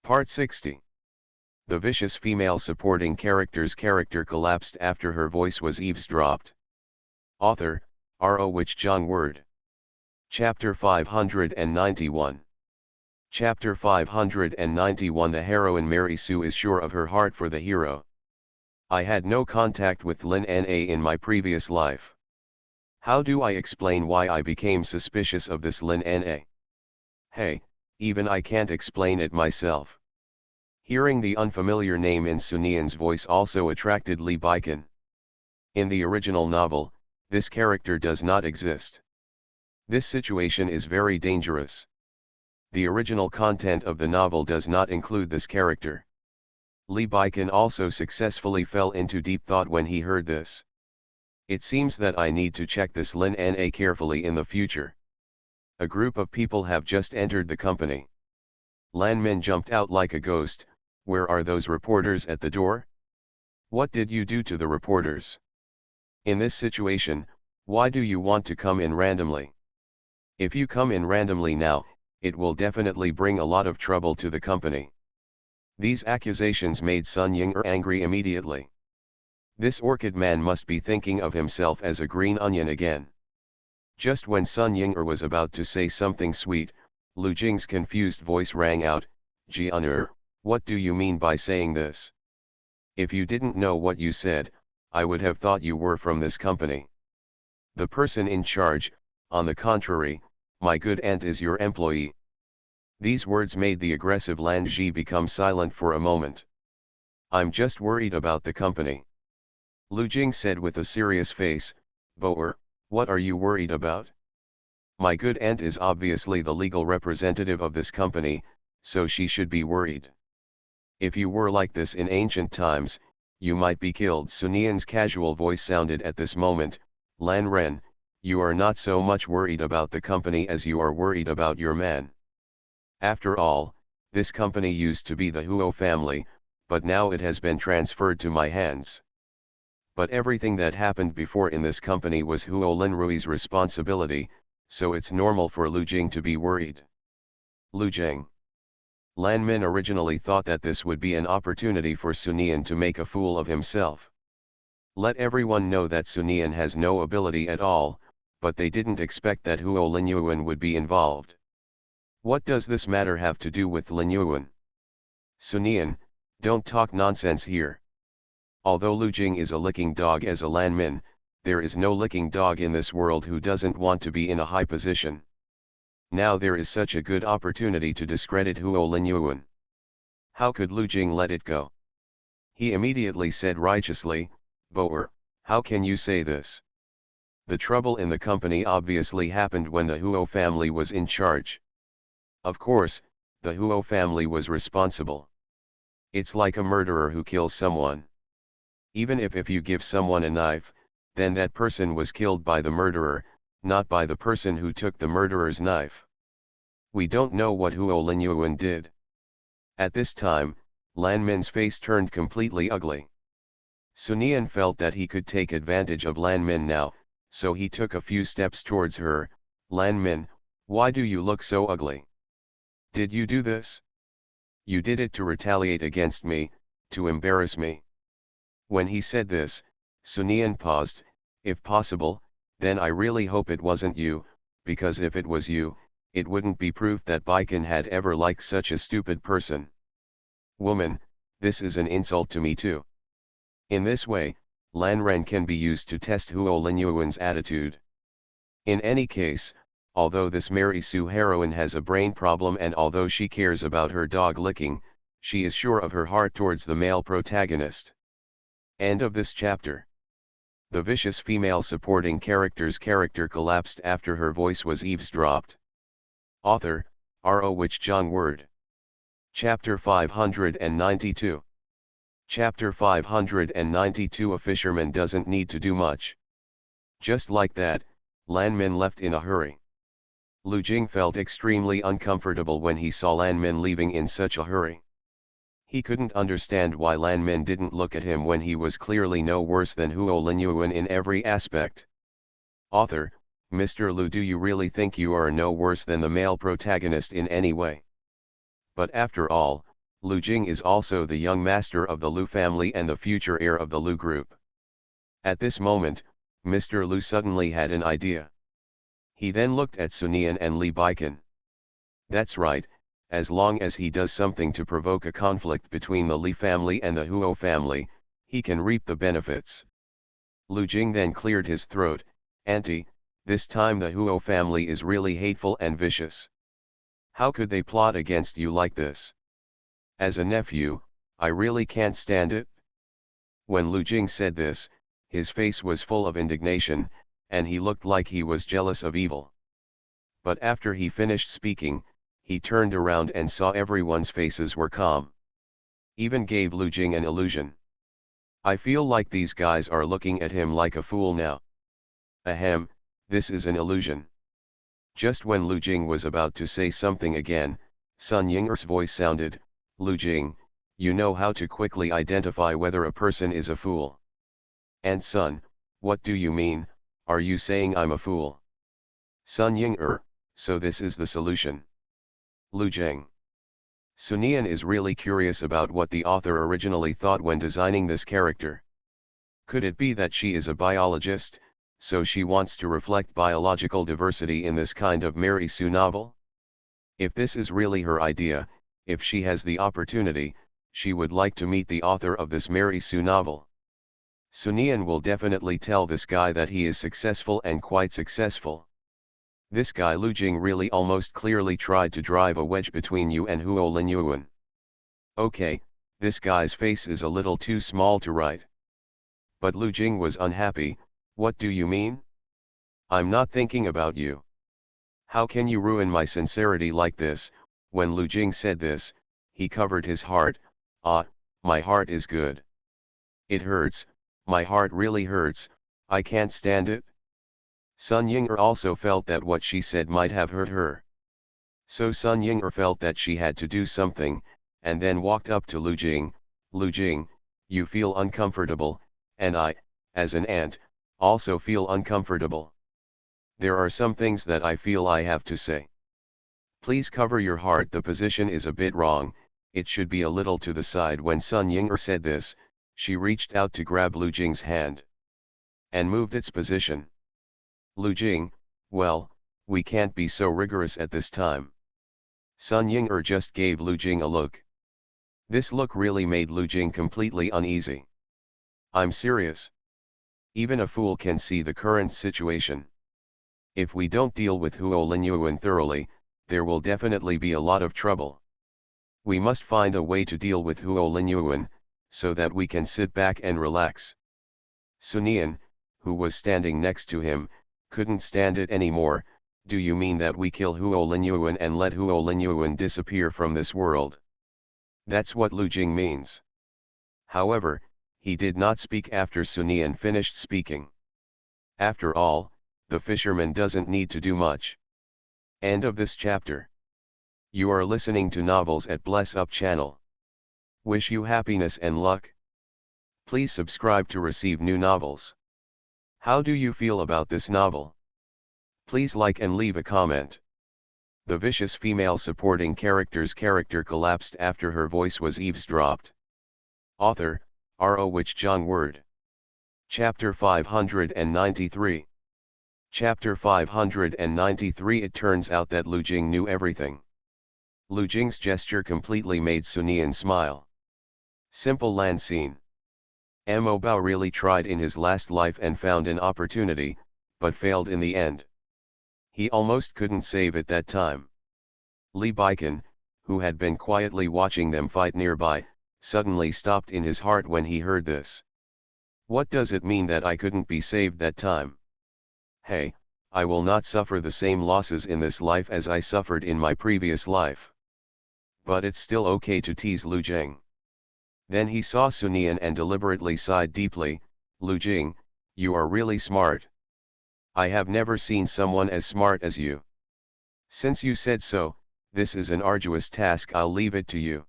Part 60. The vicious female supporting character's character collapsed after her voice was eavesdropped. Author, R.O. Wich Jong Word. Chapter 591. Chapter 591. The heroine Mary Sue is sure of her heart for the hero. I had no contact with Lin Na in my previous life. How do I explain why I became suspicious of this Lin Na? Hey, even I can't explain it myself. Hearing the unfamiliar name in Sunian's voice also attracted Lee Baiken. In the original novel, this character does not exist. This situation is very dangerous. The original content of the novel does not include this character. Lee Baiken also successfully fell into deep thought when he heard this. It seems that I need to check this Lin Na carefully in the future. A group of people have just entered the company. Lan Min jumped out like a ghost. Where are those reporters at the door? What did you do to the reporters? In this situation, why do you want to come in randomly? If you come in randomly now, it will definitely bring a lot of trouble to the company. These accusations made Sun Ying angry immediately. This orchid man must be thinking of himself as a green onion again. Just when Sun Ying was about to say something sweet, Lu Jing's confused voice rang out, "Jian, what do you mean by saying this? If you didn't know what you said, I would have thought you were from this company. The person in charge, on the contrary, my good aunt is your employee." These words made the aggressive Lan Ji become silent for a moment. "I'm just worried about the company," Lu Jing said with a serious face. "Boer, what are you worried about? My good aunt is obviously the legal representative of this company, so she should be worried. If you were like this in ancient times, you might be killed." Sunian's casual voice sounded at this moment. "Lan Ren, you are not so much worried about the company as you are worried about your man. After all, this company used to be the Huo family, but now it has been transferred to my hands. But everything that happened before in this company was Huo Linrui's responsibility, so it's normal for Lu Jing to be worried." Lu Jing. Lan Min originally thought that this would be an opportunity for Sunian to make a fool of himself. Let everyone know that Sunian has no ability at all, but they didn't expect that Huo Linyuan would be involved. What does this matter have to do with Linyuan? Sunian, don't talk nonsense here. Although Lu Jing is a licking dog as a Lan Min, there is no licking dog in this world who doesn't want to be in a high position. Now there is such a good opportunity to discredit Huo Linyuan. How could Lu Jing let it go? He immediately said righteously, "Boer, how can you say this? The trouble in the company obviously happened when the Huo family was in charge. Of course, the Huo family was responsible. It's like a murderer who kills someone. Even if you give someone a knife, then that person was killed by the murderer, not by the person who took the murderer's knife. We don't know what Huo Linyuan did." At this time, Lan Min's face turned completely ugly. Sunian felt that he could take advantage of Lan Min now, so he took a few steps towards her. "Lan Min, why do you look so ugly? Did you do this? You did it to retaliate against me, to embarrass me." When he said this, Sunian paused. "If possible, then I really hope it wasn't you, because if it was you, it wouldn't be proof that Baiken had ever liked such a stupid person. Woman, this is an insult to me too." In this way, Lan Ren can be used to test Huo Linyuan's attitude. In any case, although this Mary Sue heroine has a brain problem and although she cares about her dog licking, she is sure of her heart towards the male protagonist. End of this chapter. The vicious female supporting character's character collapsed after her voice was eavesdropped. Author, R.O. Wich Jong Word. Chapter 592. Chapter 592. A fisherman doesn't need to do much. Just like that, Lan Min left in a hurry. Lu Jing felt extremely uncomfortable when he saw Lan Min leaving in such a hurry. He couldn't understand why Lan Min didn't look at him when he was clearly no worse than Huo Linyuan in every aspect. Author, Mr. Lu, do you really think you are no worse than the male protagonist in any way? But after all, Lu Jing is also the young master of the Lu family and the future heir of the Lu group. At this moment, Mr. Lu suddenly had an idea. He then looked at Sun Yan and Li Baikan. That's right, as long as he does something to provoke a conflict between the Li family and the Huo family, he can reap the benefits. Lu Jing then cleared his throat. Auntie, this time the Huo family is really hateful and vicious. How could they plot against you like this? As a nephew, I really can't stand it. When Lu Jing said this, his face was full of indignation, and he looked like he was jealous of evil. But after he finished speaking, he turned around and saw everyone's faces were calm. Even gave Lu Jing an illusion. I feel like these guys are looking at him like a fool now. Ahem, this is an illusion. Just when Lu Jing was about to say something again, Sun Ying'er's voice sounded, Lu Jing, you know how to quickly identify whether a person is a fool. And Sun, what do you mean, are you saying I'm a fool? Sun Ying'er, so this is the solution. Lu Jing. Sun Yan is really curious about what the author originally thought when designing this character. Could it be that she is a biologist, so she wants to reflect biological diversity in this kind of Mary Sue novel? If this is really her idea, if she has the opportunity, she would like to meet the author of this Mary Sue novel. Sun Yan will definitely tell this guy that he is successful and quite successful. This guy Lu Jing really almost clearly tried to drive a wedge between you and Huo Linyuan. Okay, this guy's face is a little too small to write. But Lu Jing was unhappy. What do you mean? I'm not thinking about you. How can you ruin my sincerity like this? When Lu Jing said this, he covered his heart. Ah, my heart is good. It hurts, my heart really hurts, I can't stand it. Sun Ying'er also felt that what she said might have hurt her. So Sun Ying'er felt that she had to do something, and then walked up to Lu Jing. Lu Jing, you feel uncomfortable, and I, as an aunt, also feel uncomfortable. There are some things that I feel I have to say. Please cover your heart. The position is a bit wrong, it should be a little to the side. When Sun Ying'er said this, she reached out to grab Lu Jing's hand and moved its position. Lu Jing, well, we can't be so rigorous at this time. Sun Ying'er just gave Lu Jing a look. This look really made Lu Jing completely uneasy. I'm serious. Even a fool can see the current situation. If we don't deal with Huo Linyuan thoroughly, there will definitely be a lot of trouble. We must find a way to deal with Huo Linyuan, so that we can sit back and relax. Sun Yan, who was standing next to him, couldn't stand it anymore. Do you mean that we kill Huo Linyuan and let Huo Linyuan disappear from this world? That's what Lu Jing means. However, he did not speak after Sun Yan finished speaking. After all, the fisherman doesn't need to do much. End of this chapter. You are listening to Novels at Bless Up channel. Wish you happiness and luck. Please subscribe to receive new novels. How do you feel about this novel? Please like and leave a comment. The vicious female supporting character's character collapsed after her voice was eavesdropped. Author, R.O. Wich Jong Word. Chapter 593. Chapter 593. It turns out that Lu Jing knew everything. Lu Jing's gesture completely made Sun Yan smile. Simple land scene. Mo Bao really tried in his last life and found an opportunity, but failed in the end. He almost couldn't save it that time. Li Baikan, who had been quietly watching them fight nearby, suddenly stopped in his heart when he heard this. What does it mean that I couldn't be saved that time? Hey, I will not suffer the same losses in this life as I suffered in my previous life. But it's still okay to tease Lu Jing. Then he saw Sun Yan and deliberately sighed deeply. Lu Jing, you are really smart. I have never seen someone as smart as you. Since you said so, this is an arduous task. I'll leave it to you.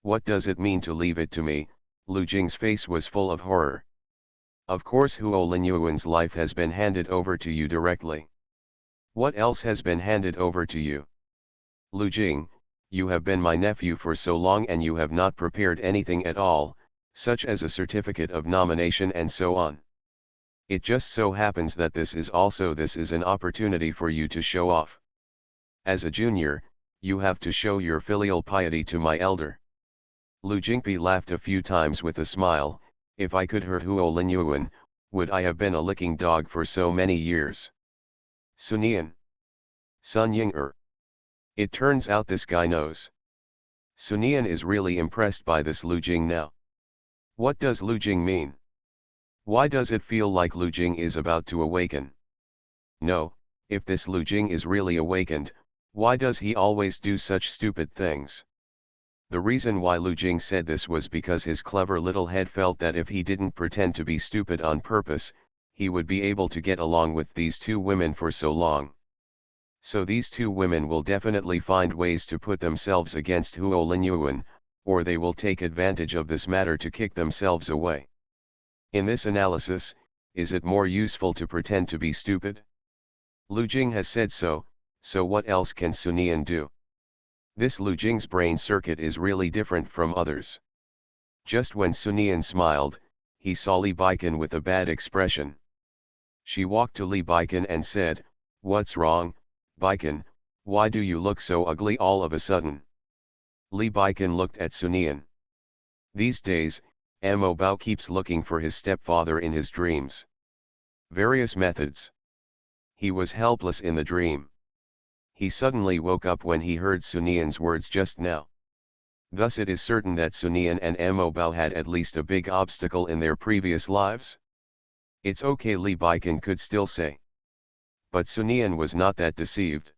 What does it mean to leave it to me? Lu Jing's face was full of horror. Of course Huo Linyuan's life has been handed over to you directly. What else has been handed over to you? Lu Jing, you have been my nephew for so long and you have not prepared anything at all, such as a certificate of nomination and so on. It just so happens that this is an opportunity for you to show off. As a junior, you have to show your filial piety to my elder. Lu Jingpi laughed a few times with a smile. If I could hurt Huo Linyuan, would I have been a licking dog for so many years? Sunian. Sun Ying. It turns out this guy knows. Sunian is really impressed by this Lu Jing now. What does Lu Jing mean? Why does it feel like Lu Jing is about to awaken? No, if this Lu Jing is really awakened, why does he always do such stupid things? The reason why Lu Jing said this was because his clever little head felt that if he didn't pretend to be stupid on purpose, he would be able to get along with these two women for so long. So these two women will definitely find ways to put themselves against Huo Linyuan, or they will take advantage of this matter to kick themselves away. In this analysis, is it more useful to pretend to be stupid? Lu Jing has said so, so what else can Sunian do? This Lu Jing's brain circuit is really different from others. Just when Sunian smiled, he saw Li Baikan with a bad expression. She walked to Li Baikan and said, "What's wrong, Baikan, why do you look so ugly all of a sudden?" Li Baikan looked at Sunian. These days, Mo Bao keeps looking for his stepfather in his dreams. Various methods. He was helpless in the dream. He suddenly woke up when he heard Sunian's words just now. Thus it is certain that Sunian and Mo Bao had at least a big obstacle in their previous lives. It's okay, Li Baikan could still say. But Sunian was not that deceived.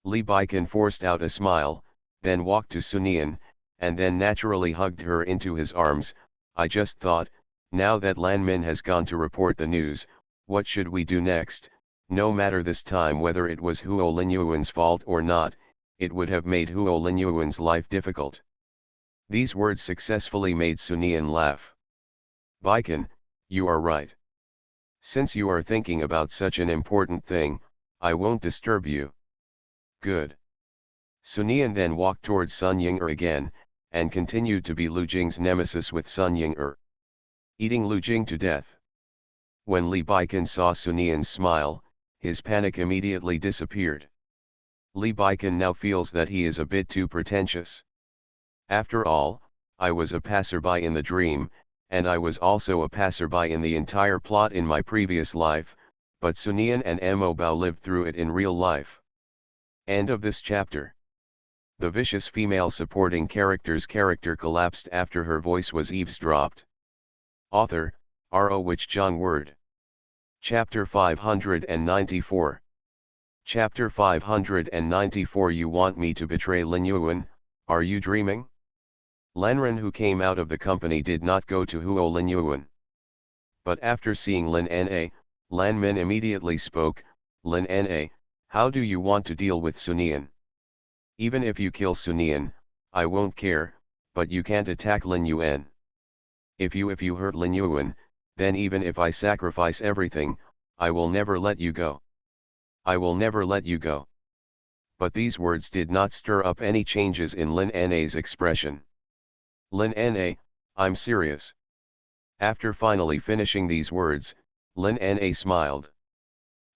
Li Baikan forced out a smile, then walked to Sunian, and then naturally hugged her into his arms. I just thought, now that Lan Min has gone to report the news, what should we do next? No matter this time whether it was Huo Linyuan's fault or not, it would have made Huo Linyuan's life difficult. These words successfully made Sunian laugh. Baikan, you are right. Since you are thinking about such an important thing, I won't disturb you. Good. Sunian then walked towards Sun Ying again, and continued to be Lu Jing's nemesis with Sun Ying eating Lu Jing to death. When Li Baikan saw Sunian's smile, his panic immediately disappeared. Li Baikan now feels that he is a bit too pretentious. After all, I was a passerby in the dream, and I was also a passerby in the entire plot in my previous life, but Sunian and Mo Bao lived through it in real life. End of this chapter. The vicious female supporting character's character collapsed after her voice was eavesdropped. Author, R.O. Wich John Word. Chapter 594. Chapter 594. You want me to betray Lin Yuan, are you dreaming? Lanren, who came out of the company, did not go to Huo Lin Yuan. But after seeing Lin Na, Lan Min immediately spoke. Lin Na, how do you want to deal with Sunian? Even if you kill Sunian, I won't care, but you can't attack Lin Yuan. If you hurt Lin Yuan, then even if I sacrifice everything, I will never let you go. I will never let you go. But these words did not stir up any changes in Lin Na's expression. Lin Na, I'm serious. After finally finishing these words, Lin Na smiled.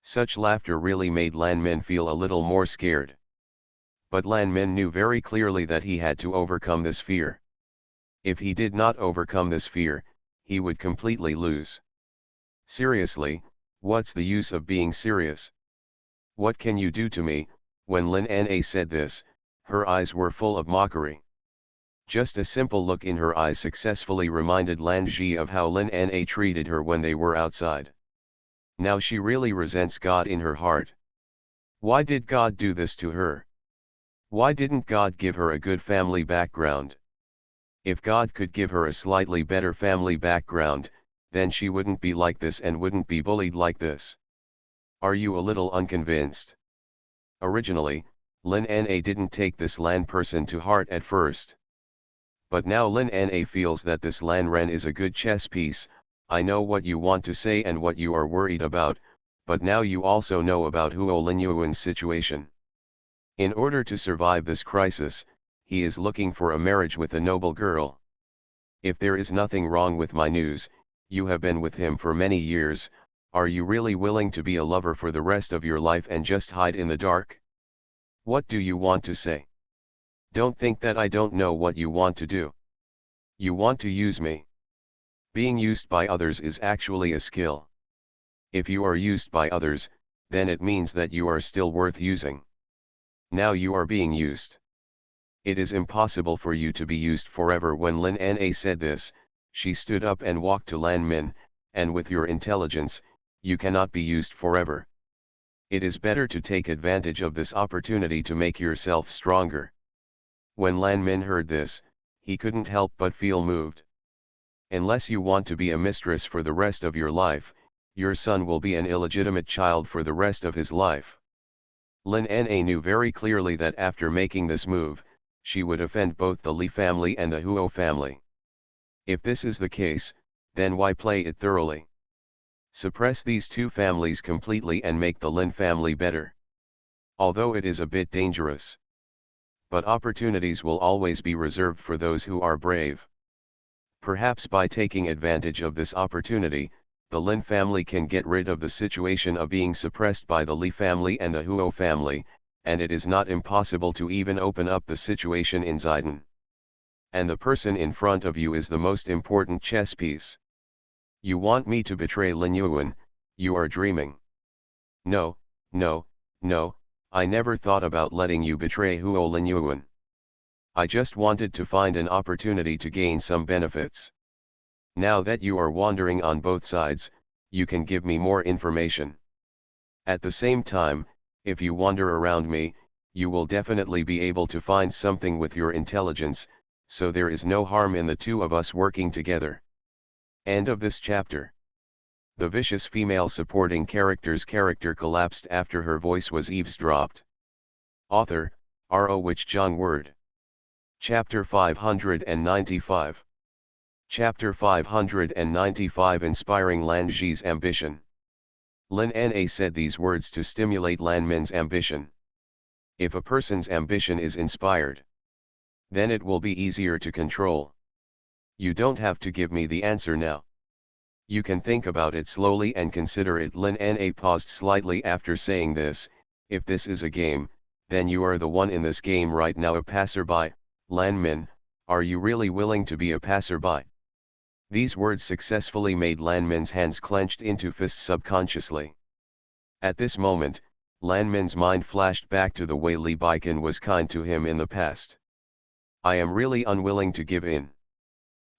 Such laughter really made Lan Min feel a little more scared. But Lan Min knew very clearly that he had to overcome this fear. If he did not overcome this fear, he would completely lose. Seriously, what's the use of being serious? What can you do to me? When Lin Na said this, her eyes were full of mockery. Just a simple look in her eyes successfully reminded Lan Ji of how Lin Na treated her when they were outside. Now she really resents God in her heart. Why did God do this to her? Why didn't God give her a good family background? If God could give her a slightly better family background, then she wouldn't be like this and wouldn't be bullied like this. Are you a little unconvinced? Originally, Lin Na didn't take this Lan person to heart at first. But now Lin Na feels that this Lan Ren is a good chess piece. I know what you want to say and what you are worried about, but now you also know about Huo Linyuan's situation. In order to survive this crisis, he is looking for a marriage with a noble girl. If there is nothing wrong with my news, you have been with him for many years, are you really willing to be a lover for the rest of your life and just hide in the dark? What do you want to say? Don't think that I don't know what you want to do. You want to use me. Being used by others is actually a skill. If you are used by others, then it means that you are still worth using. Now you are being used. It is impossible for you to be used forever. When Lin Na said this, she stood up and walked to Lan Min, and with your intelligence, you cannot be used forever. It is better to take advantage of this opportunity to make yourself stronger. When Lan Min heard this, he couldn't help but feel moved. Unless you want to be a mistress for the rest of your life, your son will be an illegitimate child for the rest of his life. Lin Na knew very clearly that after making this move, she would offend both the Li family and the Huo family. If this is the case, then why play it thoroughly? Suppress these two families completely and make the Lin family better. Although it is a bit dangerous. But opportunities will always be reserved for those who are brave. Perhaps by taking advantage of this opportunity, the Lin family can get rid of the situation of being suppressed by the Li family and the Huo family, and it is not impossible to even open up the situation in Zidane. And the person in front of you is the most important chess piece. You want me to betray Lin Yuan, you are dreaming. No, no, no, I never thought about letting you betray Huo Lin Yuan. I just wanted to find an opportunity to gain some benefits. Now that you are wandering on both sides, you can give me more information. At the same time, if you wander around me, you will definitely be able to find something with your intelligence, so there is no harm in the two of us working together. End of this chapter. The vicious female supporting character's character collapsed after her voice was eavesdropped. Author, R.O. Wich Jong Word. Chapter 595. Chapter 595 Inspiring Lan Zhi's Ambition. Lin Na said these words to stimulate Lan Min's ambition. If a person's ambition is inspired, then it will be easier to control. You don't have to give me the answer now. You can think about it slowly and consider it. Lin Na paused slightly after saying this. If this is a game, then you are the one in this game right now. A passerby. Lan Min, are you really willing to be a passerby? These words successfully made Lan Min's hands clenched into fists subconsciously. At this moment, Lan Min's mind flashed back to the way Li Baikan was kind to him in the past. I am really unwilling to give in.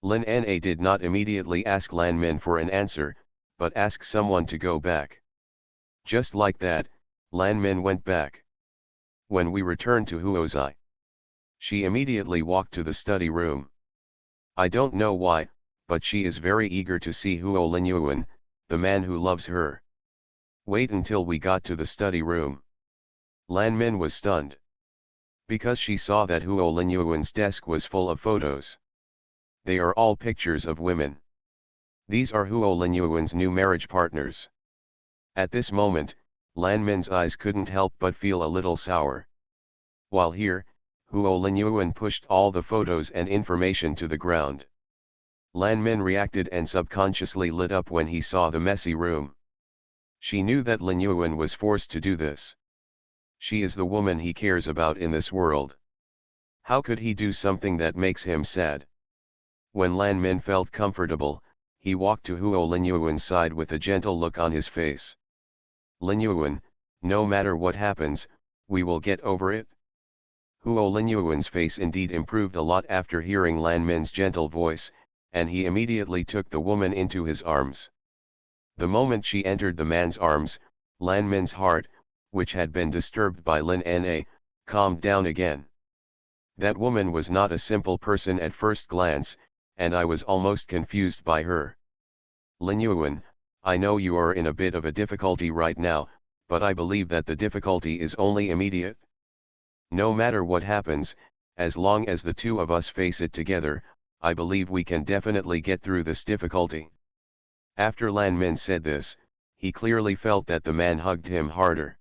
Lin Na did not immediately ask Lan Min for an answer, but asked someone to go back. Just like that, Lan Min went back. When we returned to Huozai, she immediately walked to the study room. I don't know why, but she is very eager to see Huo Linyuan, the man who loves her. Wait until we got to the study room. Lan Min was stunned. Because she saw that Huo Linyuan's desk was full of photos. They are all pictures of women. These are Huo Linyuan's new marriage partners. At this moment, Lan Min's eyes couldn't help but feel a little sour. While here, Huo Linyuan pushed all the photos and information to the ground. Lan Min reacted and subconsciously lit up when he saw the messy room. She knew that Lin Yuan was forced to do this. She is the woman he cares about in this world. How could he do something that makes him sad? When Lan Min felt comfortable, he walked to Huo Lin Yuan's side with a gentle look on his face. Lin Yuan, no matter what happens, we will get over it. Huo Lin Yuan's face indeed improved a lot after hearing Lan Min's gentle voice, and he immediately took the woman into his arms. The moment she entered the man's arms, Lan Min's heart, which had been disturbed by Lin Na, calmed down again. That woman was not a simple person at first glance, and I was almost confused by her. Lin Yuan, I know you are in a bit of a difficulty right now, but I believe that the difficulty is only immediate. No matter what happens, as long as the two of us face it together, I believe we can definitely get through this difficulty. After Lan Min said this, he clearly felt that the man hugged him harder.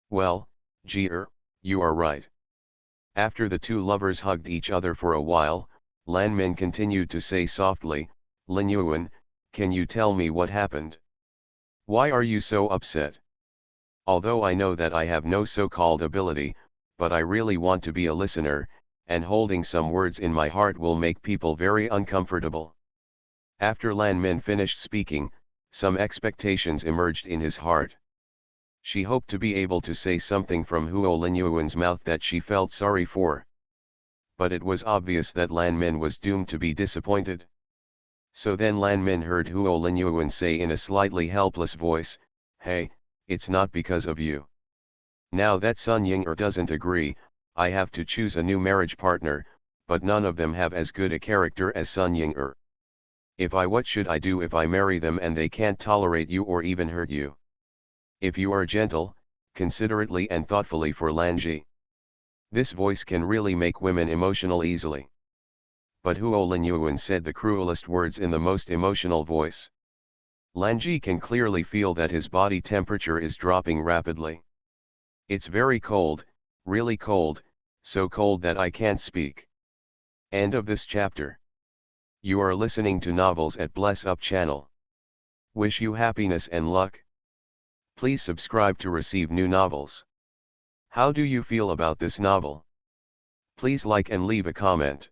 Well, Jier, You are right. After the two lovers hugged each other for a while, Lan Min continued to say softly, Lin Yuan, can you tell me what happened? Why are you so upset? Although I know that I have no so-called ability, but I really want to be a listener, and holding some words in my heart will make people very uncomfortable. After Lan Min finished speaking, some expectations emerged in his heart. She hoped to be able to say something from Huo Linyuan's mouth that she felt sorry for. But it was obvious that Lan Min was doomed to be disappointed. So then Lan Min heard Huo Linyuan say in a slightly helpless voice, hey, it's not because of you. Now that Sun Ying'er doesn't agree, I have to choose a new marriage partner, but none of them have as good a character as Sun Ying'er. What should I do if I marry them and they can't tolerate you or even hurt you? If you are gentle, considerately and thoughtfully for Lanji. This voice can really make women emotional easily. But Huo Linyuan said the cruelest words in the most emotional voice. Lanji can clearly feel that his body temperature is dropping rapidly. It's very cold, really cold, so cold that I can't speak. End of this chapter. You are listening to Novels at Bless Up channel. Wish you happiness and luck. Please subscribe to receive new novels. How do you feel about this novel? Please like and leave a comment.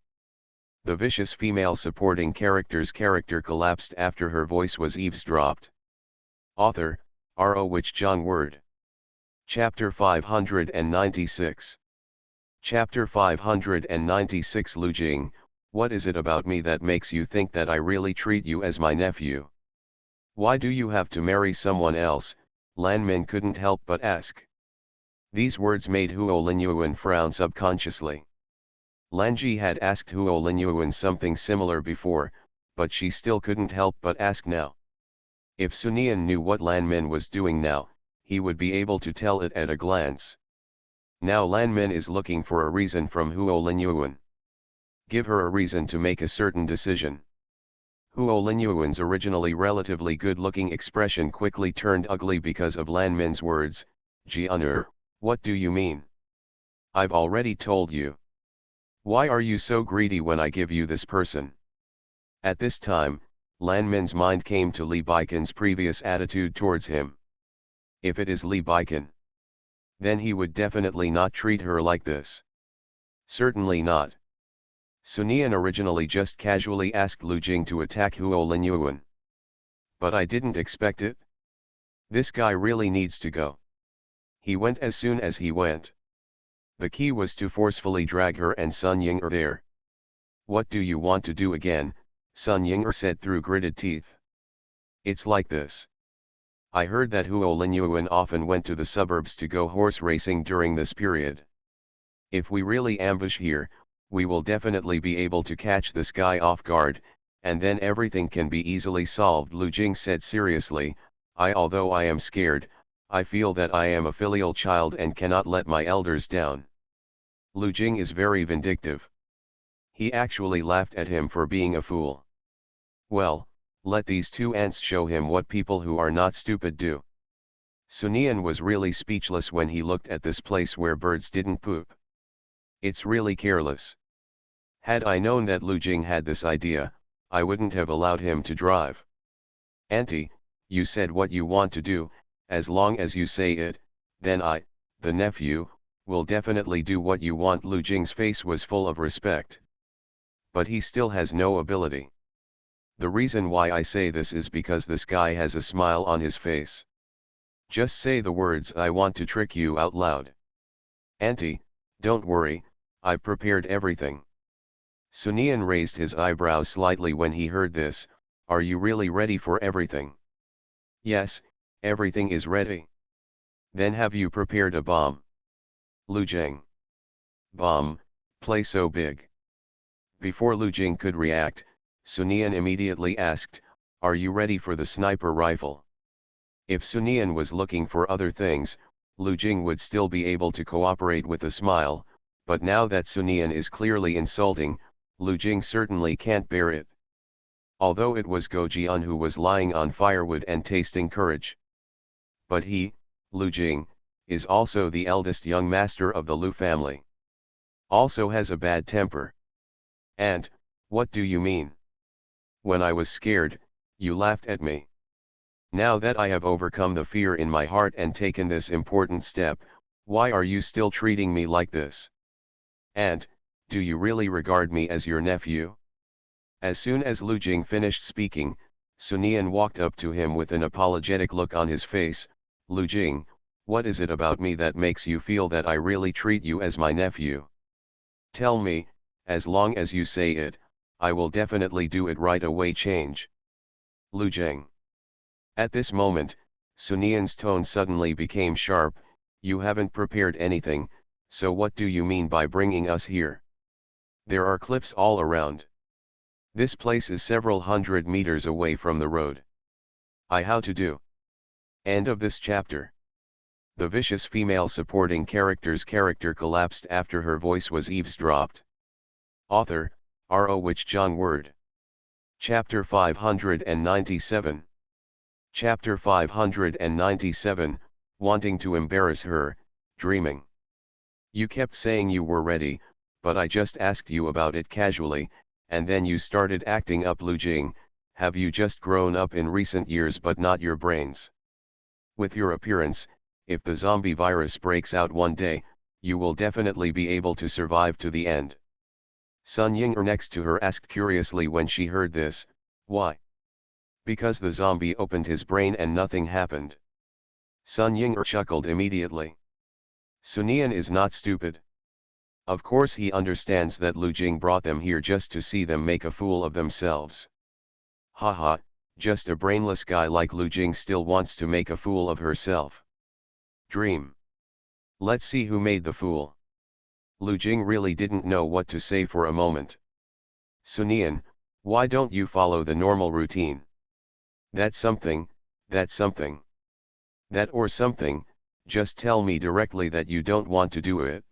The vicious female supporting character's character collapsed after her voice was eavesdropped. Author, R.O. Wich Jong Word. Chapter 596. Chapter 596 Lu Jing, what is it about me that makes you think that I really treat you as my nephew? Why do you have to marry someone else? Lan Min couldn't help but ask. These words made Huo Linyuan frown subconsciously. Lanji had asked Huo Linyuan something similar before, but she still couldn't help but ask now. If Sunian knew what Lan Min was doing now, he would be able to tell it at a glance. Now Lan Min is looking for a reason from Huo Linyuan. Give her a reason to make a certain decision. Huo Linyuan's originally relatively good-looking expression quickly turned ugly because of Lan Min's words. Jian'er, what do you mean? I've already told you. Why are you so greedy when I give you this person? At this time, Lan Min's mind came to Li Baikan's previous attitude towards him. If it is Li Baikan, then he would definitely not treat her like this. Certainly not. Sunian originally just casually asked Lu Jing to attack Huo Linyuan. But I didn't expect it. This guy really needs to go. He went as soon as he went. The key was to forcefully drag her and Sun Ying'er there. What do you want to do again? Sun Ying'er said through gritted teeth. It's like this. I heard that Huo Linyuan often went to the suburbs to go horse racing during this period. If we really ambush here, we will definitely be able to catch this guy off guard, and then everything can be easily solved. Lu Jing said seriously, although I am scared, I feel that I am a filial child and cannot let my elders down. Lu Jing is very vindictive. He actually laughed at him for being a fool. Well, let these two ants show him what people who are not stupid do. Sunian was really speechless when he looked at this place where birds didn't poop. It's really careless. Had I known that Lu Jing had this idea, I wouldn't have allowed him to drive. Auntie, you said what you want to do, as long as you say it, then I, the nephew, will definitely do what you want. Lu Jing's face was full of respect. But he still has no ability. The reason why I say this is because this guy has a smile on his face. Just say the words I want to trick you out loud. Auntie, don't worry, I've prepared everything. Sunian raised his eyebrows slightly when he heard this. Are you really ready for everything? Yes, everything is ready. Then have you prepared a bomb? Lu Jing. Bomb, play so big. Before Lu Jing could react, Sunian immediately asked, are you ready for the sniper rifle? If Sunian was looking for other things, Lu Jing would still be able to cooperate with a smile, but now that Sunian is clearly insulting, Lu Jing certainly can't bear it. Although it was Go Jian who was lying on firewood and tasting courage. But he, Lu Jing, is also the eldest young master of the Lu family. Also has a bad temper. And, what do you mean? When I was scared, you laughed at me. Now that I have overcome the fear in my heart and taken this important step, why are you still treating me like this? And, do you really regard me as your nephew? As soon as Lu Jing finished speaking, Sun Yan walked up to him with an apologetic look on his face. Lu Jing, what is it about me that makes you feel that I really treat you as my nephew? Tell me, as long as you say it, I will definitely do it right away. Change. Lu Jing. At this moment, Sun Yan's tone suddenly became sharp. You haven't prepared anything, so what do you mean by bringing us here? There are cliffs all around. This place is several hundred meters away from the road. How to do? End of this chapter. The vicious female supporting character's character collapsed after her voice was eavesdropped. Author, R.O. Wich Jong Word. Chapter 597. Chapter 597, Wanting to embarrass her, dreaming. You kept saying you were ready, but I just asked you about it casually, and then you started acting up. Lu Jing, have you just grown up in recent years but not your brains? With your appearance, if the zombie virus breaks out one day, you will definitely be able to survive to the end. Sun Ying next to her asked curiously when she heard this, why? Because the zombie opened his brain and nothing happened. Sun Ying chuckled immediately. Sun Yan is not stupid. Of course he understands that Lu Jing brought them here just to see them make a fool of themselves. Haha, just a brainless guy like Lu Jing still wants to make a fool of herself. Dream. Let's see who made the fool. Lu Jing really didn't know what to say for a moment. Sun Yan, why don't you follow the normal routine? That's something, that's something. That or something, just tell me directly that you don't want to do it.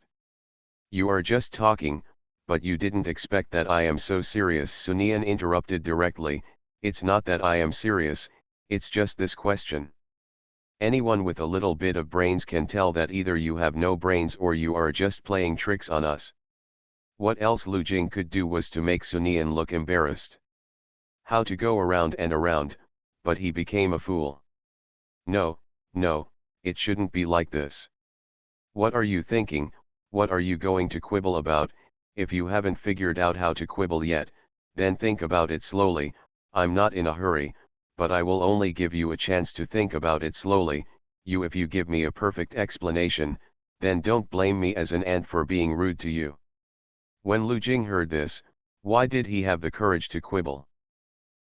You are just talking, but you didn't expect that I am so serious. Sun Yan interrupted directly, it's not that I am serious, it's just this question. Anyone with a little bit of brains can tell that either you have no brains or you are just playing tricks on us. What else Lu Jing could do was to make Sun Yan look embarrassed. How to go around and around, but he became a fool. No, no, it shouldn't be like this. What are you thinking? What are you going to quibble about? If you haven't figured out how to quibble yet, then think about it slowly. I'm not in a hurry, but I will only give you a chance to think about it slowly. If you give me a perfect explanation, then don't blame me as an ant for being rude to you. When Lu Jing heard this, why did he have the courage to quibble?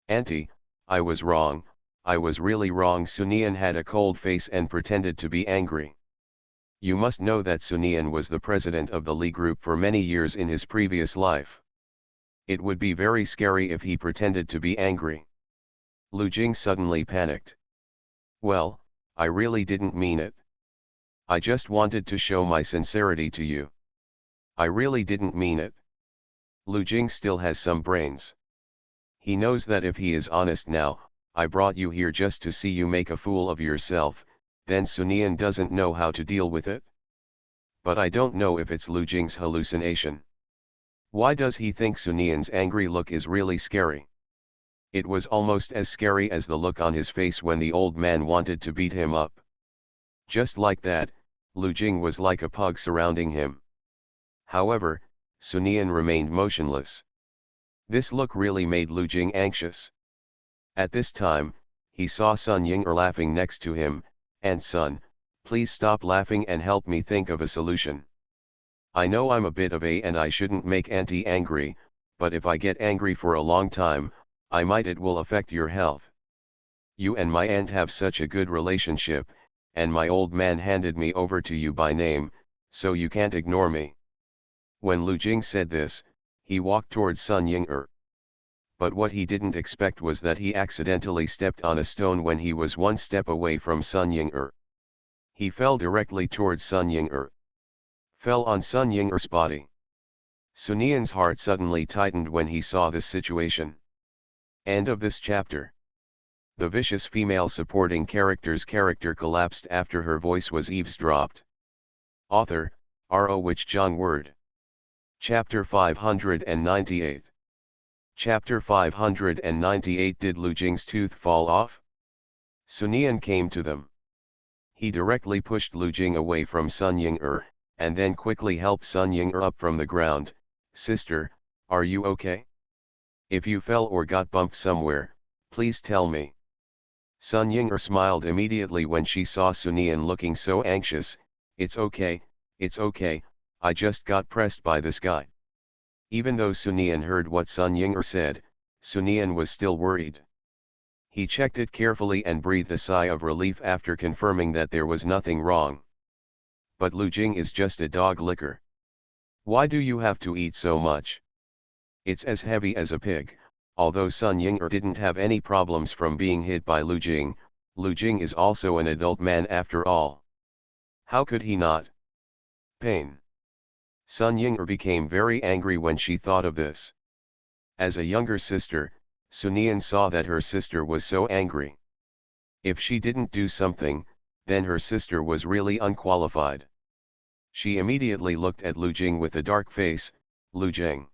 Auntie, I was wrong, I was really wrong. Sun Yan had a cold face and pretended to be angry. You must know that Sun Yan was the president of the Li group for many years in his previous life. It would be very scary if he pretended to be angry. Lu Jing suddenly panicked. Well, I really didn't mean it. I just wanted to show my sincerity to you. I really didn't mean it. Lu Jing still has some brains. He knows that if he is honest now, I brought you here just to see you make a fool of yourself, then Sun Yan doesn't know how to deal with it. But I don't know if it's Lu Jing's hallucination. Why does he think Sun Yan's angry look is really scary? It was almost as scary as the look on his face when the old man wanted to beat him up. Just like that, Lu Jing was like a pug surrounding him. However, Sun Yan remained motionless. This look really made Lu Jing anxious. At this time, he saw Sun Ying laughing next to him, and Sun, please stop laughing and help me think of a solution. I know I'm a bit of a and I shouldn't make Auntie angry, but if I get angry for a long time, it will affect your health. You and my aunt have such a good relationship, and my old man handed me over to you by name, so you can't ignore me. When Lu Jing said this, he walked towards Sun Ying. But what he didn't expect was that he accidentally stepped on a stone when he was one step away from Sun Ying. He fell directly towards Sun Ying. Fell on Sun Ying's body. Sun Yan's heart suddenly tightened when he saw this situation. End of this chapter. The vicious female supporting character's character collapsed after her voice was eavesdropped. Author, R.O. Which Jong Word. Chapter 598. Chapter 598. Did Lu Jing's tooth fall off? Sunian came to them. He directly pushed Lu Jing away from Sun Ying-er, and then quickly helped Sun Ying-er up from the ground. Sister, are you okay? If you fell or got bumped somewhere, please tell me. Sun Ying-er smiled immediately when she saw Sunian looking so anxious. It's okay, I just got pressed by this guy. Even though Sunian heard what Sun Ying-er said, Sunian was still worried. He checked it carefully and breathed a sigh of relief after confirming that there was nothing wrong. But Lu Jing is just a dog licker. Why do you have to eat so much? It's as heavy as a pig. Although Sun Ying-er didn't have any problems from being hit by Lu Jing is also an adult man after all. How could he not? Pain. Sun Ying-er became very angry when she thought of this. As a younger sister, Sunian saw that her sister was so angry. If she didn't do something, then her sister was really unqualified. She immediately looked at Lu Jing with a dark face. Lu Jing.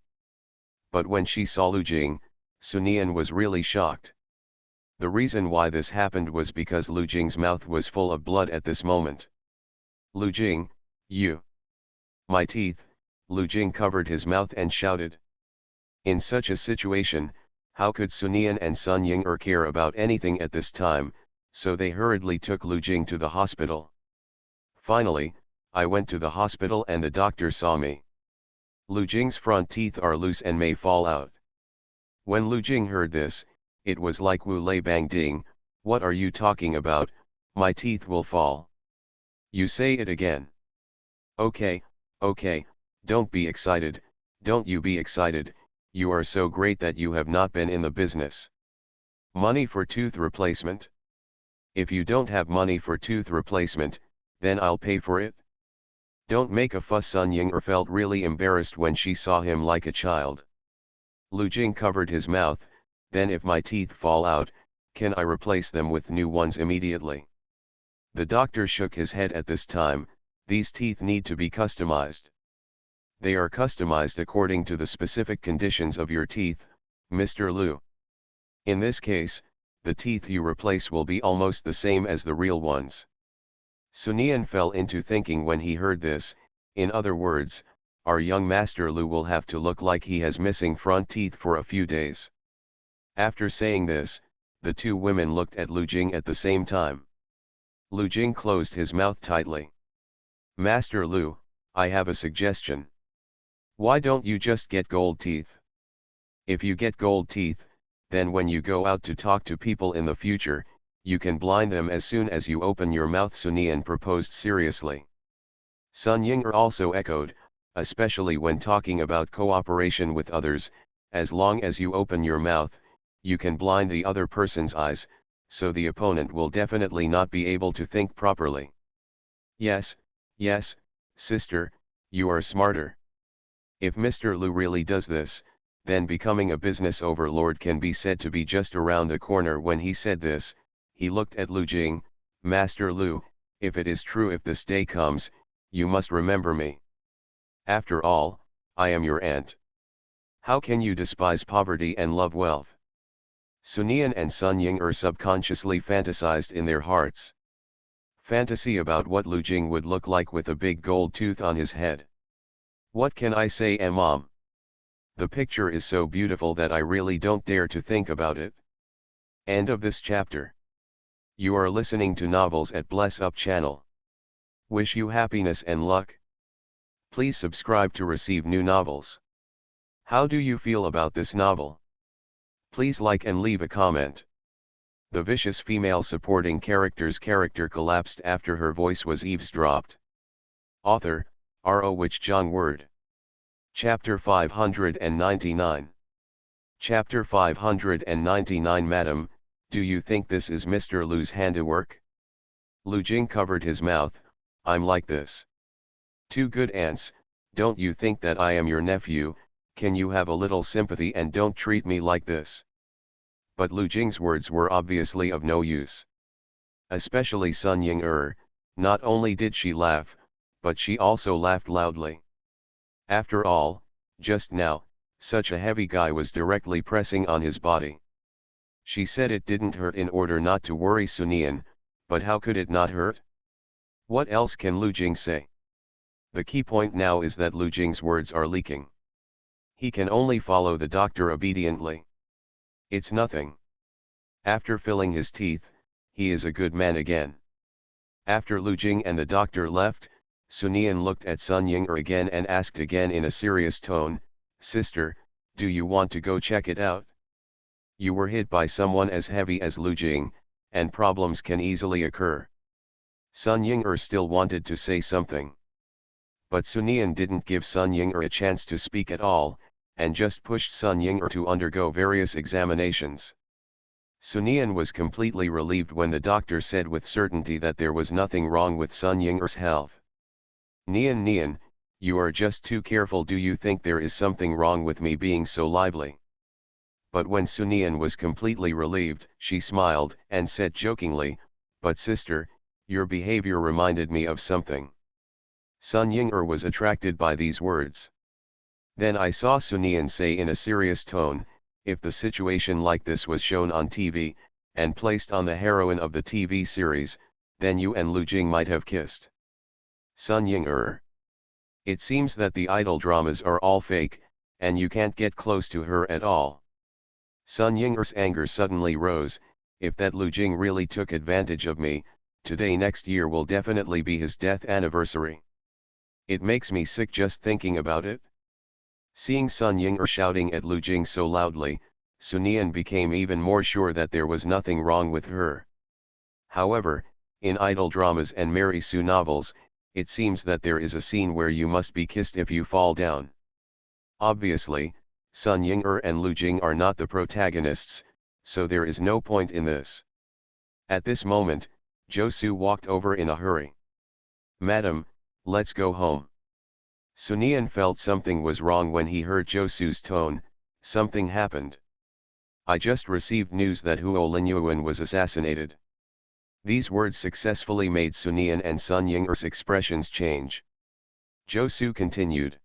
But when she saw Lu Jing, Sunian was really shocked. The reason why this happened was because Lu Jing's mouth was full of blood at this moment. Lu Jing, you. My teeth. Lu Jing covered his mouth and shouted. In such a situation, how could Sunian and Sun Ying-er care about anything at this time, so they hurriedly took Lu Jing to the hospital. Finally, I went to the hospital and the doctor saw me. Lu Jing's front teeth are loose and may fall out. When Lu Jing heard this, it was like Wu Lei Bang Ding. What are you talking about? My teeth will fall. You say it again. Okay, don't be excited, don't you be excited, you are so great that you have not been in the business. Money for tooth replacement? If you don't have money for tooth replacement, then I'll pay for it. Don't make a fuss. Sun Ying-er felt really embarrassed when she saw him like a child. Lu Jing covered his mouth. Then if my teeth fall out, can I replace them with new ones immediately? The doctor shook his head at this time. These teeth need to be customized. They are customized according to the specific conditions of your teeth, Mr. Lu. In this case, the teeth you replace will be almost the same as the real ones. Sunian fell into thinking when he heard this. In other words, our young Master Lu will have to look like he has missing front teeth for a few days. After saying this, the two women looked at Lu Jing at the same time. Lu Jing closed his mouth tightly. Master Lu, I have a suggestion. Why don't you just get gold teeth? If you get gold teeth, then when you go out to talk to people in the future, you can blind them as soon as you open your mouth. Sunian proposed seriously. Sun Ying-er also echoed, especially when talking about cooperation with others, as long as you open your mouth, you can blind the other person's eyes, so the opponent will definitely not be able to think properly. Yes, sister, you are smarter. If Mr. Lu really does this, then becoming a business overlord can be said to be just around the corner. When he said this, he looked at Lu Jing. Master Lu, if it is true, if this day comes, you must remember me. After all, I am your aunt. How can you despise poverty and love wealth? Sunian and Sun Ying-er subconsciously fantasized in their hearts. Fantasy about what Lu Jing would look like with a big gold tooth on his head. What can I say, Mom? The picture is so beautiful that I really don't dare to think about it. End of this chapter. You are listening to Novels at Bless Up channel. Wish you happiness and luck. Please subscribe to receive new novels. How do you feel about this novel? Please like and leave a comment. The vicious female supporting character's character collapsed after her voice was eavesdropped. Author, R.O. Which Jong Word. Chapter 599. Chapter 599. Madam, do you think this is Mr. Lu's handiwork? Lu Jing covered his mouth. I'm like this. Two good aunts, don't you think that I am your nephew? Can you have a little sympathy and don't treat me like this? But Lu Jing's words were obviously of no use. Especially Sun Ying-er, not only did she laugh, but she also laughed loudly. After all, just now, such a heavy guy was directly pressing on his body. She said it didn't hurt in order not to worry Sunian, but how could it not hurt? What else can Lu Jing say? The key point now is that Lu Jing's words are leaking. He can only follow the doctor obediently. It's nothing. After filling his teeth, he is a good man again. After Lu Jing and the doctor left, Sunian looked at Sun Ying'er again and asked again in a serious tone, "Sister, do you want to go check it out? You were hit by someone as heavy as Lu Jing, and problems can easily occur." Sun Ying'er still wanted to say something. But Sunian didn't give Sun Ying'er a chance to speak at all, and just pushed Sun Ying'er to undergo various examinations. Sunian was completely relieved when the doctor said with certainty that there was nothing wrong with Sun Ying'er's health. Nian, you are just too careful. Do you think there is something wrong with me being so lively?" But when Sunian was completely relieved, she smiled and said jokingly, "But sister, your behavior reminded me of something." Sun Ying'er was attracted by these words. Then I saw Sunian say in a serious tone, "If the situation like this was shown on TV, and placed on the heroine of the TV series, then you and Lu Jing might have kissed." Sun Ying'er. It seems that the idol dramas are all fake, and you can't get close to her at all. Sun Ying'er's anger suddenly rose. If that Lu Jing really took advantage of me, today next year will definitely be his death anniversary. It makes me sick just thinking about it. Seeing Sun Ying'er shouting at Lu Jing so loudly, Sunian became even more sure that there was nothing wrong with her. However, in idol dramas and Mary Sue novels, it seems that there is a scene where you must be kissed if you fall down. Obviously, Sun Ying'er and Lu Jing are not the protagonists, so there is no point in this. At this moment, Josu walked over in a hurry. "Madam, let's go home." Sunian felt something was wrong when he heard Josu's tone. Something happened. "I just received news that Huo Linyuan was assassinated." These words successfully made Sunian and Sun Ying'er's expressions change. Josu continued.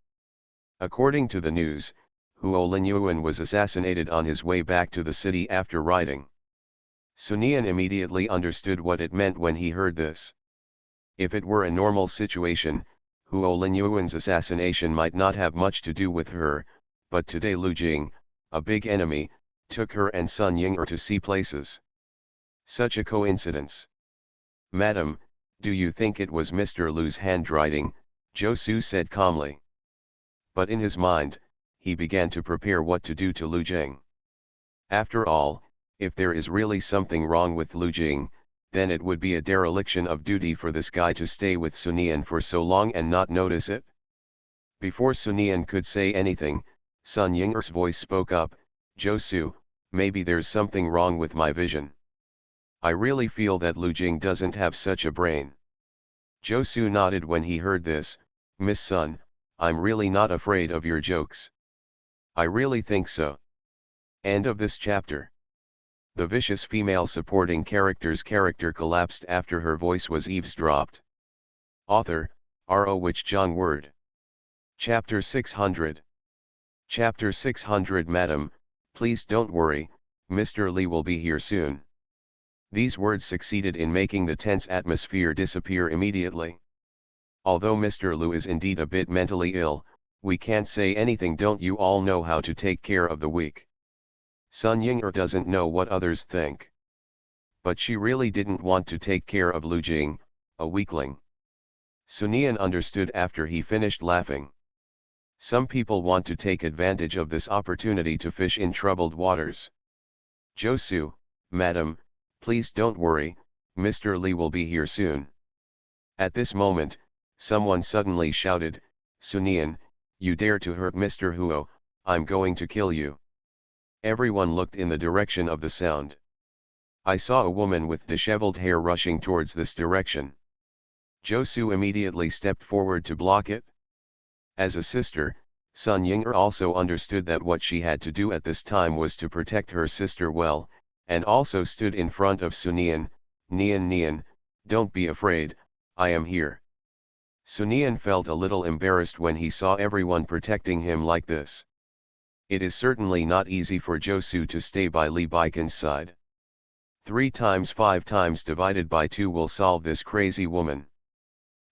"According to the news, Huo Linyuan was assassinated on his way back to the city after riding." Sunian immediately understood what it meant when he heard this. If it were a normal situation, Huo Linyuan's assassination might not have much to do with her, but today Lu Jing, a big enemy, took her and Sun Ying'er to see places. Such a coincidence. "Madam, do you think it was Mr. Lu's handwriting?" Josu said calmly. But in his mind, he began to prepare what to do to Lu Jing. After all, if there is really something wrong with Lu Jing, then it would be a dereliction of duty for this guy to stay with Sunian for so long and not notice it. Before Sunian could say anything, Sun Ying'er's voice spoke up, "Josu, maybe there's something wrong with my vision. I really feel that Lu Jing doesn't have such a brain." Josu nodded when he heard this. "Miss Sun, I'm really not afraid of your jokes. I really think so." End of this chapter. The vicious female supporting character's character collapsed after her voice was eavesdropped. Author, R.O. Wich John Word. Chapter 600. Chapter 600. Madam, please don't worry, Mr. Li will be here soon. These words succeeded in making the tense atmosphere disappear immediately. Although Mr. Lu is indeed a bit mentally ill, we can't say anything. Don't you all know how to take care of the weak? Sun Ying'er doesn't know what others think. But she really didn't want to take care of Lu Jing, a weakling. Sunian understood after he finished laughing. Some people want to take advantage of this opportunity to fish in troubled waters. Josu, madam, please don't worry, Mr. Li will be here soon. At this moment, someone suddenly shouted, "Sunian, you dare to hurt Mr. Huo, I'm going to kill you." Everyone looked in the direction of the sound. I saw a woman with disheveled hair rushing towards this direction. Josu immediately stepped forward to block it. As a sister, Sun Ying'er also understood that what she had to do at this time was to protect her sister well, and also stood in front of Sunian. Nian, don't be afraid, I am here." Sunian felt a little embarrassed when he saw everyone protecting him like this. It is certainly not easy for Josu to stay by Lee Baiken's side. 3 times 5 times divided by 2 will solve this crazy woman.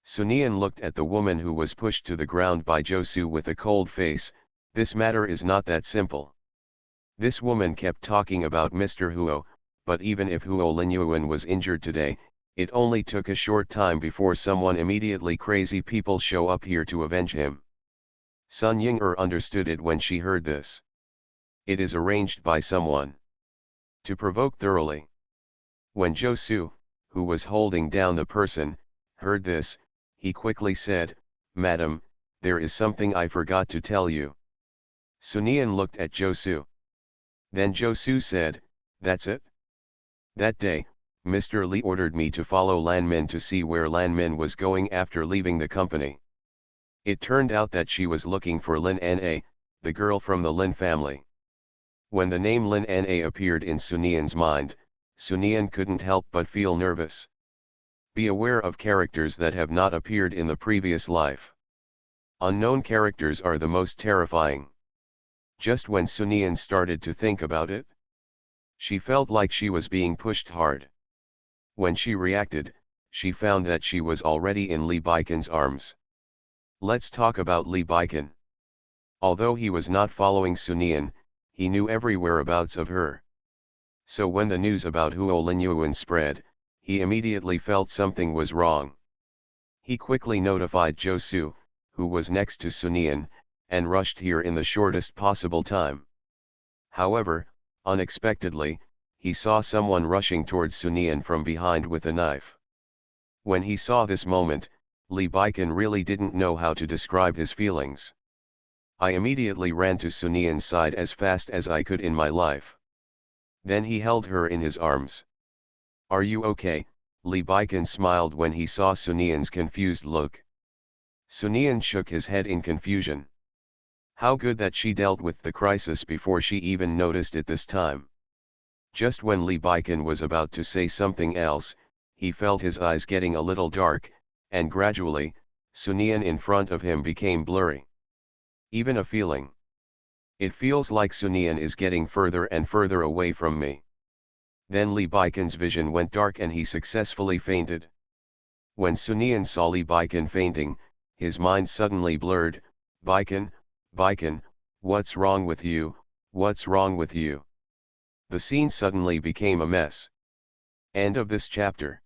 Sunian looked at the woman who was pushed to the ground by Josu with a cold face. This matter is not that simple. This woman kept talking about Mr. Huo, but even if Huo Linyuan was injured today, it only took a short time before someone immediately crazy people show up here to avenge him. Sun Ying-er understood it when she heard this. It is arranged by someone to provoke thoroughly. When Josu, who was holding down the person, heard this, he quickly said, "Madam, there is something I forgot to tell you." Sunian looked at Josu. Then Josu said, "That's it?" That day, Mr. Lee ordered me to follow Lanmin to see where Lanmin was going after leaving the company. It turned out that she was looking for Lin Na, the girl from the Lin family. When the name Lin Na appeared in Sunian's mind, Sunian couldn't help but feel nervous. Be aware of characters that have not appeared in the previous life. Unknown characters are the most terrifying. Just when Sunian started to think about it, she felt like she was being pushed hard. When she reacted, she found that she was already in Lee Baiken's arms. Let's talk about Lee Baiken. Although he was not following Sunian, he knew every whereabouts of her. So when the news about Huo Linyuan spread, he immediately felt something was wrong. He quickly notified Josu, who was next to Sunian, and rushed here in the shortest possible time. However, unexpectedly, he saw someone rushing towards Sunian from behind with a knife. When he saw this moment, Lee Baiken really didn't know how to describe his feelings. I immediately ran to Sunian's side as fast as I could in my life. Then he held her in his arms. "Are you okay?" Lee Baiken smiled when he saw Sunian's confused look. Sunian shook his head in confusion. How good that she dealt with the crisis before she even noticed it this time. Just when Lee Baiken was about to say something else, he felt his eyes getting a little dark, and gradually, Sunian in front of him became blurry. Even a feeling. It feels like Sunian is getting further and further away from me. Then Lee Baiken's vision went dark and he successfully fainted. When Sunian saw Lee Baiken fainting, his mind suddenly blurred. "Baiken, Baiken, what's wrong with you, what's wrong with you?" The scene suddenly became a mess. End of this chapter.